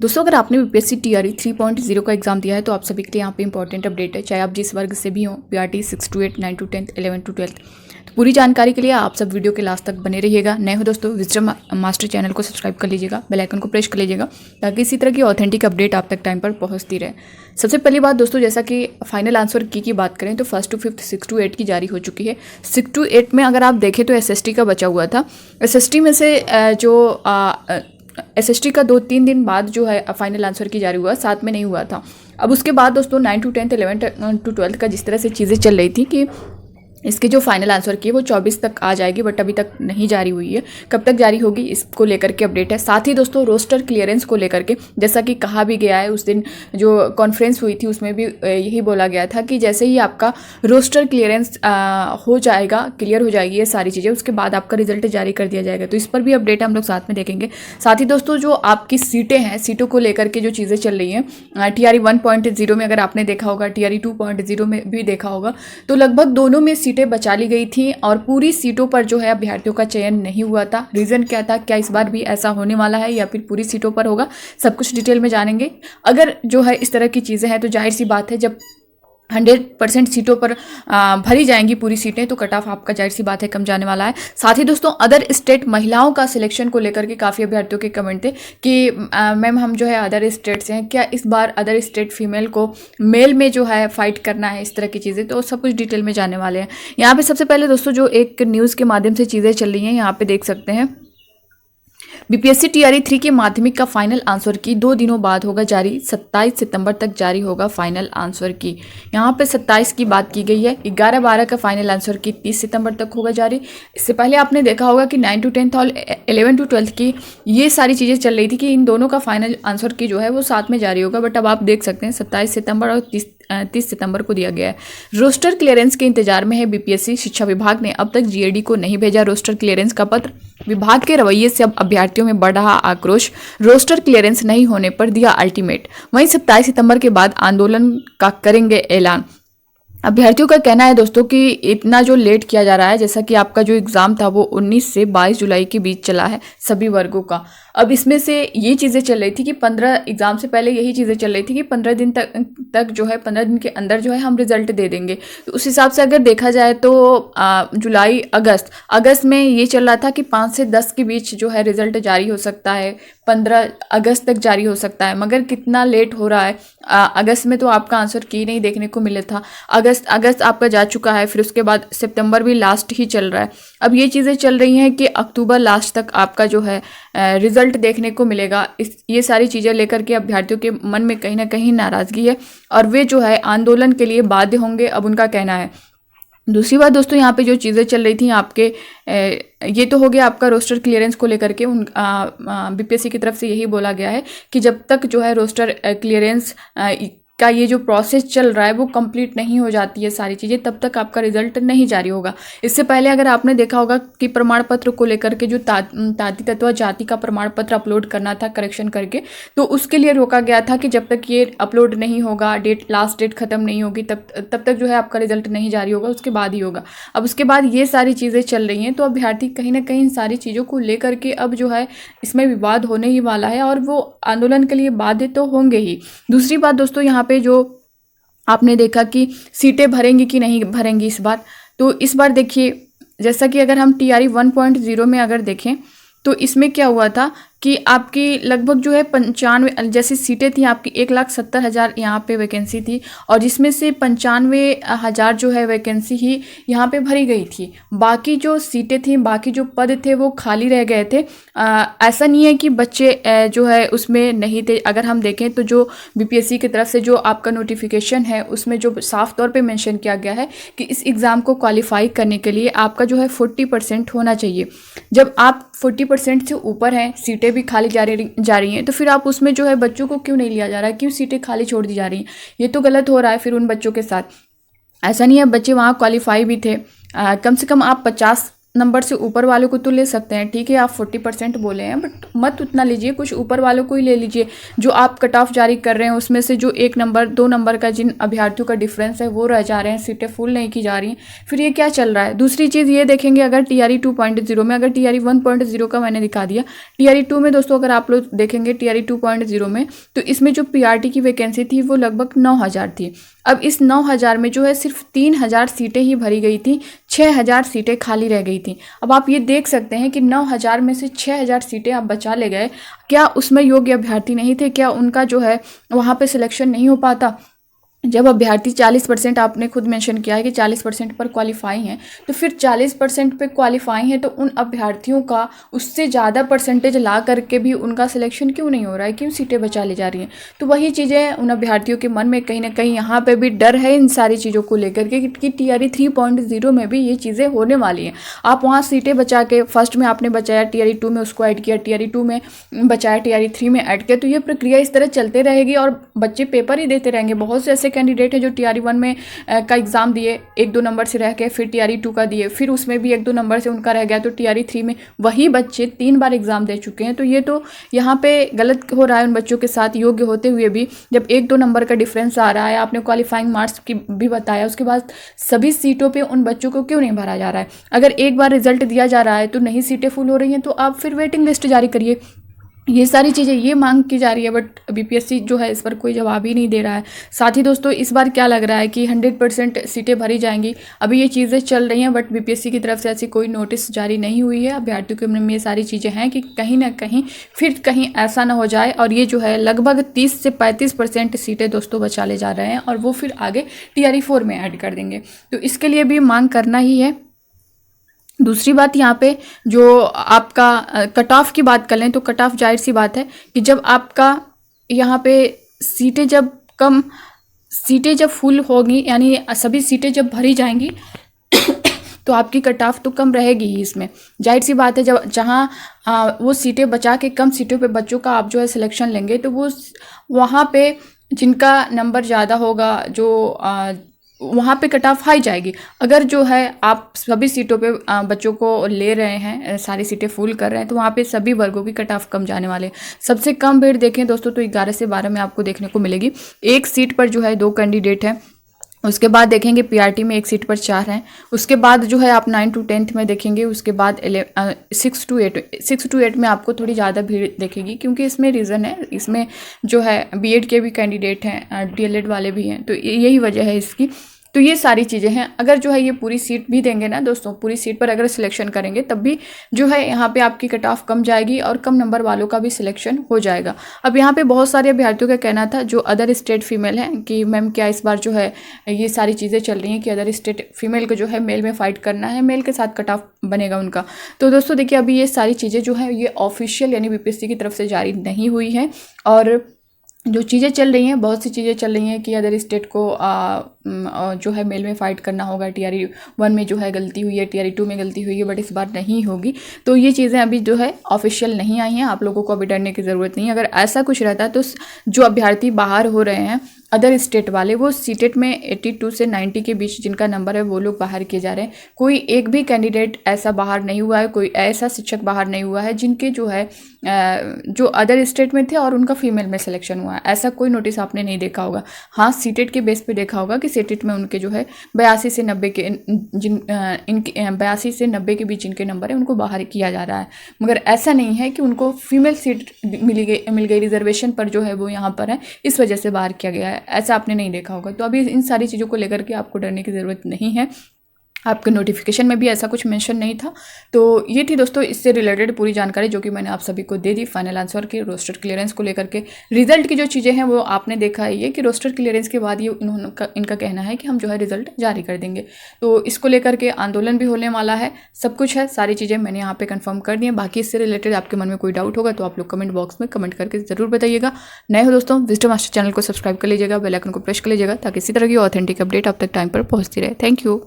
दोस्तों अगर आपने बीपीएससी टीआरई 3.0 का एग्जाम दिया है तो आप सभी के लिए यहाँ पे इंपॉर्टेंट अपडेट है, चाहे आप जिस वर्ग से भी हो, पीआरटी 6 to 8, 9 to 10, 11 to 12। तो पूरी जानकारी के लिए आप सब वीडियो के लास्ट तक बने रहिएगा। नए हो दोस्तों विजडम मास्टर चैनल को सब्सक्राइब कर लीजिएगा, बेल आइकन को प्रेस कर लीजिएगा ताकि इसी तरह की ऑथेंटिक अपडेट आप तक टाइम पर पहुँचती रहे। सबसे पहली बात दोस्तों, जैसा कि फाइनल आंसर की बात करें तो 1st to 5th 6 to 8 की जारी हो चुकी है। 6 to 8 में अगर आप देखें तो एसएसटी का बचा हुआ था। एसएसटी में से एसएसटी का 2-3 दिन बाद जो है फाइनल आंसर की जारी हुआ, साथ में नहीं हुआ था। अब उसके बाद दोस्तों 9 to 10, 11 to 12 का जिस तरह से चीज़ें चल रही थी कि इसके जो फाइनल आंसर की है वो 24 तक आ जाएगी, बट अभी तक नहीं जारी हुई है। कब तक जारी होगी इसको लेकर के अपडेट है। साथ ही दोस्तों रोस्टर क्लियरेंस को लेकर के जैसा कि कहा भी गया है, उस दिन जो कॉन्फ्रेंस हुई थी उसमें भी यही बोला गया था कि जैसे ही आपका रोस्टर क्लियरेंस हो जाएगा, क्लियर हो जाएगी ये सारी चीज़ें, उसके बाद आपका रिजल्ट जारी कर दिया जाएगा। तो इस पर भी अपडेट हम लोग साथ में देखेंगे। साथ ही दोस्तों जो आपकी सीटें हैं, सीटों को लेकर के जो चीज़ें चल रही हैं, टीआरई 1.0 में अगर आपने देखा होगा, टीआरई 2.0 में भी देखा होगा, तो लगभग दोनों में सीटें बचा ली गई थी और पूरी सीटों पर जो है अभ्यर्थियों का चयन नहीं हुआ था। रीज़न क्या था, क्या इस बार भी ऐसा होने वाला है या फिर पूरी सीटों पर होगा, सब कुछ डिटेल में जानेंगे। अगर जो है इस तरह की चीज़ें हैं तो जाहिर सी बात है जब 100% सीटों पर भरी जाएंगी पूरी सीटें तो कट ऑफ आपका जाहिर सी बात है कम जाने वाला है। साथ ही दोस्तों अदर स्टेट महिलाओं का सिलेक्शन को लेकर के काफ़ी अभ्यर्थियों के कमेंट थे कि मैम हम जो है अदर स्टेट से हैं, क्या इस बार अदर स्टेट फीमेल को मेल में जो है फाइट करना है, इस तरह की चीज़ें, तो सब कुछ डिटेल में जाने वाले हैं। यहाँ पे सबसे पहले दोस्तों जो एक न्यूज़ के माध्यम से चीज़ें चल रही हैं, यहाँ पे देख सकते हैं बीपीएससी टीआरई 3 के माध्यमिक का फाइनल आंसर की 2 दिनों बाद होगा जारी। 27 सितंबर तक जारी होगा फाइनल आंसर की। यहाँ पे 27 की बात की गई है। 11-12 का फाइनल आंसर की 30 सितंबर तक होगा जारी। इससे पहले आपने देखा होगा कि 9 to 10 और 11 to 12 की ये सारी चीज़ें चल रही थी कि इन दोनों का फाइनल आंसर की जो है वो साथ में जारी होगा, बट अब आप देख सकते हैं 27 सितंबर और 30 सितंबर को दिया गया है। रोस्टर क्लियरेंस के इंतजार में है बीपीएससी। शिक्षा विभाग ने अब तक जीएडी को नहीं भेजा रोस्टर क्लियरेंस का पत्र। विभाग के रवैये से अब अभ्यर्थियों में बढ़ रहा आक्रोश। रोस्टर क्लियरेंस नहीं होने पर दिया अल्टीमेट। वहीं 27 सितंबर के बाद आंदोलन का करेंगे ऐलान। अभ्यर्थियों का कहना है दोस्तों कि इतना जो लेट किया जा रहा है, जैसा कि आपका जो एग्ज़ाम था वो 19 से 22 जुलाई के बीच चला है सभी वर्गों का। अब इसमें से ये चीज़ें चल रही थी कि 15 एग्ज़ाम से पहले यही चीज़ें चल रही थी कि 15 दिन तक जो है 15 दिन के अंदर जो है हम रिजल्ट दे देंगे। तो उस हिसाब से अगर देखा जाए तो जुलाई अगस्त में ये चल रहा था कि 5 से 10 के बीच जो है रिजल्ट जारी हो सकता है, 15 अगस्त तक जारी हो सकता है, मगर कितना लेट हो रहा है। अगस्त में तो आपका आंसर की नहीं देखने को मिला था। अगस्त आपका जा चुका है, फिर उसके बाद सितंबर भी लास्ट ही चल रहा है। अब ये चीज़ें चल रही हैं कि अक्टूबर लास्ट तक आपका जो है रिजल्ट देखने को मिलेगा। ये सारी चीज़ें लेकर के अभ्यर्थियों के मन में कहीं ना कहीं नाराज़गी है और वे जो है आंदोलन के लिए बाध्य होंगे, अब उनका कहना है। दूसरी बात दोस्तों, यहाँ पे जो चीज़ें चल रही थी आपके ये तो हो गया आपका रोस्टर क्लियरेंस को लेकर के। बीपीएससी की तरफ से यही बोला गया है कि जब तक जो है रोस्टर क्लियरेंस का ये जो प्रोसेस चल रहा है वो कंप्लीट नहीं हो जाती है सारी चीज़ें, तब तक आपका रिजल्ट नहीं जारी होगा। इससे पहले अगर आपने देखा होगा कि प्रमाण पत्र को लेकर के जो ताती तत्व जाति का प्रमाण पत्र अपलोड करना था करेक्शन करके, तो उसके लिए रोका गया था कि जब तक ये अपलोड नहीं होगा, लास्ट डेट खत्म नहीं होगी, तब तक जो है आपका रिजल्ट नहीं जारी होगा, उसके बाद ही होगा। अब उसके बाद ये सारी चीज़ें चल रही हैं, तो अभ्यर्थी कहीं ना कहीं इन सारी चीज़ों को लेकर के अब जो है इसमें विवाद होने ही वाला है और वो आंदोलन के लिए बाध्य तो होंगे ही। दूसरी बात दोस्तों, यहाँ पे जो आपने देखा कि सीटें भरेंगी कि नहीं भरेंगी इस बार, तो इस बार देखिए जैसा कि अगर हम टीआरई 1.0 में अगर देखें तो इसमें क्या हुआ था कि आपकी लगभग जो है 95 जैसी सीटें थी आपकी, 1,70,000 यहाँ पे वैकेंसी थी और जिसमें से 95,000 जो है वैकेंसी ही यहाँ पे भरी गई थी। बाकी जो सीटें थी, बाकी जो पद थे वो खाली रह गए थे। ऐसा नहीं है कि बच्चे जो है उसमें नहीं थे। अगर हम देखें तो जो बीपीएससी की तरफ से जो आपका नोटिफिकेशन है उसमें जो साफ तौर पर मैंशन किया गया है कि इस एग्ज़ाम को क्वालिफाई करने के लिए आपका जो है 40% होना चाहिए। जब आप 40% से ऊपर हैं, सीटें भी खाली जा रही हैं, तो फिर आप उसमें जो है बच्चों को क्यों नहीं लिया जा रहा है, क्यों सीटें खाली छोड़ दी जा रही हैं? ये तो गलत हो रहा है फिर उन बच्चों के साथ। ऐसा नहीं है, बच्चे वहाँ क्वालिफाई भी थे। कम से कम आप 50 नंबर से ऊपर वालों को तो ले सकते हैं, ठीक है आप 40% बोले हैं, बट मत उतना लीजिए, कुछ ऊपर वालों को ही ले लीजिए। जो आप कट ऑफ जारी कर रहे हैं उसमें से जो 1 नंबर 2 नंबर का जिन अभ्यर्थियों का डिफरेंस है वो रह जा रहे हैं, सीटें फुल नहीं की जा रही हैं, फिर ये क्या चल रहा है। दूसरी चीज़ ये देखेंगे, अगर TRE 2.0 में, अगर TRE 1.0 का मैंने दिखा दिया, TRE 2 में दोस्तों अगर आप लोग देखेंगे TRE 2.0 में, तो इसमें जो PRT की वैकेंसी थी वो लगभग 9,000 थी। अब इस 9,000 में जो है सिर्फ 3,000 सीटें ही भरी गई थी, 6,000 सीटें खाली रह गई थी। अब आप ये देख सकते हैं कि 9,000 में से 6,000 सीटें आप बचा ले गए। क्या उसमें योग्य अभ्यर्थी नहीं थे? क्या उनका जो है वहाँ पे सिलेक्शन नहीं हो पाता? जब अभ्यर्थी 40%, आपने खुद मेंशन किया है कि 40% पर क्वालिफाई हैं, तो फिर 40% पे क्वालिफाई हैं तो उन अभ्यर्थियों का उससे ज़्यादा परसेंटेज ला करके भी उनका सिलेक्शन क्यों नहीं हो रहा है, क्यों सीटें बचा ली जा रही हैं? तो वही चीज़ें उन अभ्यर्थियों के मन में कहीं ना कहीं यहाँ पे भी डर है इन सारी चीज़ों को लेकर के कि TRE 3.0 में भी ये चीज़ें होने वाली हैं। आप वहाँ सीटें बचा के, फर्स्ट में आपने बचाया, TRE 2 में उसको ऐड किया, TRE 2 में बचाया, TRE 3 में ऐड किया, तो ये प्रक्रिया इस तरह चलते रहेगी और बच्चे पेपर ही देते रहेंगे। बहुत से ऐसे कैंडिडेट है जो TRE 1 में का एग्ज़ाम दिए, 1-2 नंबर से रह के, फिर TRE 2 का दिए, फिर उसमें भी 1-2 नंबर से उनका रह गया, तो TRE 3 में वही बच्चे 3 बार एग्ज़ाम दे चुके हैं। तो ये तो यहाँ पे गलत हो रहा है उन बच्चों के साथ, योग्य होते हुए भी जब 1-2 नंबर का डिफरेंस आ रहा है। आपने क्वालिफाइंग मार्क्स की भी बताया, उसके बाद सभी सीटों पर उन बच्चों को क्यों नहीं भरा जा रहा है? अगर एक बार रिजल्ट दिया जा रहा है तो नहीं सीटें फुल हो रही हैं, तो आप फिर वेटिंग लिस्ट जारी करिए। ये सारी चीज़ें ये मांग की जा रही है, बट BPSC जो है इस पर कोई जवाब ही नहीं दे रहा है। साथ ही दोस्तों इस बार क्या लग रहा है कि 100% सीटें भरी जाएंगी। अभी ये चीज़ें चल रही हैं, बट BPSC की तरफ से ऐसी कोई नोटिस जारी नहीं हुई है। अभ्यर्थियों के मन में ये सारी चीज़ें हैं कि कहीं ना कहीं फिर कहीं ऐसा ना हो जाए, और ये जो है लगभग 30 से 35% सीटें दोस्तों बचा ले जा रहे हैं और वो फिर आगे TRE 4 में ऐड कर देंगे। तो इसके लिए भी मांग करना ही है। दूसरी बात यहाँ पे जो आपका कट ऑफ की बात कर लें, तो कट ऑफ जाहिर सी बात है कि जब आपका यहाँ पे सीटें जब फुल होगी, यानी सभी सीटें जब भरी जाएंगी तो आपकी कट ऑफ तो कम रहेगी ही। इसमें जाहिर सी बात है, जब जहाँ वो सीटें बचा के कम सीटों पे बच्चों का आप जो है सिलेक्शन लेंगे, तो वो वहाँ पे जिनका नंबर ज़्यादा होगा, जो वहाँ पे कट ऑफ हाई जाएगी। अगर जो है आप सभी सीटों पे बच्चों को ले रहे हैं, सारी सीटें फुल कर रहे हैं, तो वहाँ पे सभी वर्गों की कट ऑफ कम जाने वाले हैं। सबसे कम भीड़ देखें दोस्तों तो 11 से 12 में आपको देखने को मिलेगी। एक सीट पर जो है 2 कैंडिडेट हैं। उसके बाद देखेंगे PRT में 1 सीट पर 4 हैं। उसके बाद जो है आप 9 to 10th में देखेंगे। उसके बाद 6 to 8 में आपको थोड़ी ज़्यादा भीड़ देखेगी, क्योंकि इसमें रीज़न है, इसमें जो है BEd के भी कैंडिडेट हैं, DLED वाले भी हैं, तो यही वजह है इसकी। तो ये सारी चीज़ें हैं। अगर जो है ये पूरी सीट भी देंगे ना दोस्तों, पूरी सीट पर अगर सिलेक्शन करेंगे तब भी जो है यहाँ पे आपकी कट ऑफ कम जाएगी और कम नंबर वालों का भी सिलेक्शन हो जाएगा। अब यहाँ पे बहुत सारे अभ्यर्थियों का कहना था जो अदर स्टेट फीमेल हैं कि मैम क्या इस बार जो है ये सारी चीज़ें चल रही हैं कि अदर स्टेट फीमेल को जो है मेल में फ़ाइट करना है, मेल के साथ कट ऑफ बनेगा उनका। तो दोस्तों देखिए, अभी ये सारी चीज़ें जो है ये ऑफिशियल यानी BPSC की तरफ से जारी नहीं हुई हैं, और जो चीज़ें चल रही हैं, बहुत सी चीज़ें चल रही हैं कि अदर स्टेट को जो है मेल में फ़ाइट करना होगा। TRE 1 में जो है गलती हुई है, TRE 2 में गलती हुई है, बट इस बार नहीं होगी। तो ये चीज़ें अभी जो है ऑफिशियल नहीं आई हैं, आप लोगों को अभी डरने की ज़रूरत नहीं है। अगर ऐसा कुछ रहता तो जो अभ्यर्थी बाहर हो रहे हैं अदर स्टेट वाले, वो सीटेट में 82 से 90 के बीच जिनका नंबर है वो लोग बाहर किए जा रहे हैं। कोई एक भी कैंडिडेट ऐसा बाहर नहीं हुआ है, कोई ऐसा शिक्षक बाहर नहीं हुआ है जिनके जो है जो अदर स्टेट में थे और उनका फीमेल में सिलेक्शन हुआ है। ऐसा कोई नोटिस आपने नहीं देखा होगा। हाँ, सीटेट के बेस पे देखा होगा कि सीटेट में उनके जो है 82 से 90 के इनके 82 से 90 के बीच जिनके नंबर है उनको बाहर किया जा रहा है। मगर ऐसा नहीं है कि उनको फीमेल सीट मिल गई रिजर्वेशन पर जो है वो यहाँ पर है, इस वजह से बाहर किया गया है। ऐसा आपने नहीं देखा होगा। तो अभी इन सारी चीज़ों को लेकर के आपको डरने की ज़रूरत नहीं है। आपके नोटिफिकेशन में भी ऐसा कुछ मेंशन नहीं था। तो ये थी दोस्तों इससे रिलेटेड पूरी जानकारी जो कि मैंने आप सभी को दे दी। फाइनल आंसर के रोस्टर क्लियरेंस को लेकर के रिजल्ट की जो चीज़ें हैं वो आपने देखा है, ये कि रोस्टर क्लियरेंस के बाद ये इनका कहना है कि हम जो है रिजल्ट जारी कर देंगे। तो इसको लेकर के आंदोलन भी होने वाला है, सब कुछ है, सारी चीज़ें मैंने यहाँ पे कंफर्म कर दी हैं। बाकी इससे रिलेटेड आपके मन में कोई डाउट होगा तो आप लोग कमेंट बॉक्स में कमेंट करके ज़रूर बताइएगा। नए हो दोस्तों, विजडम मास्टर चैनल को सब्सक्राइब कर लीजिएगा, बेल आइकन को प्रेस कर लीजिएगा ताकि इसी तरह की ऑथेंटिक अपडेट आप तक टाइम पर पहुँचती रहे। Thank you.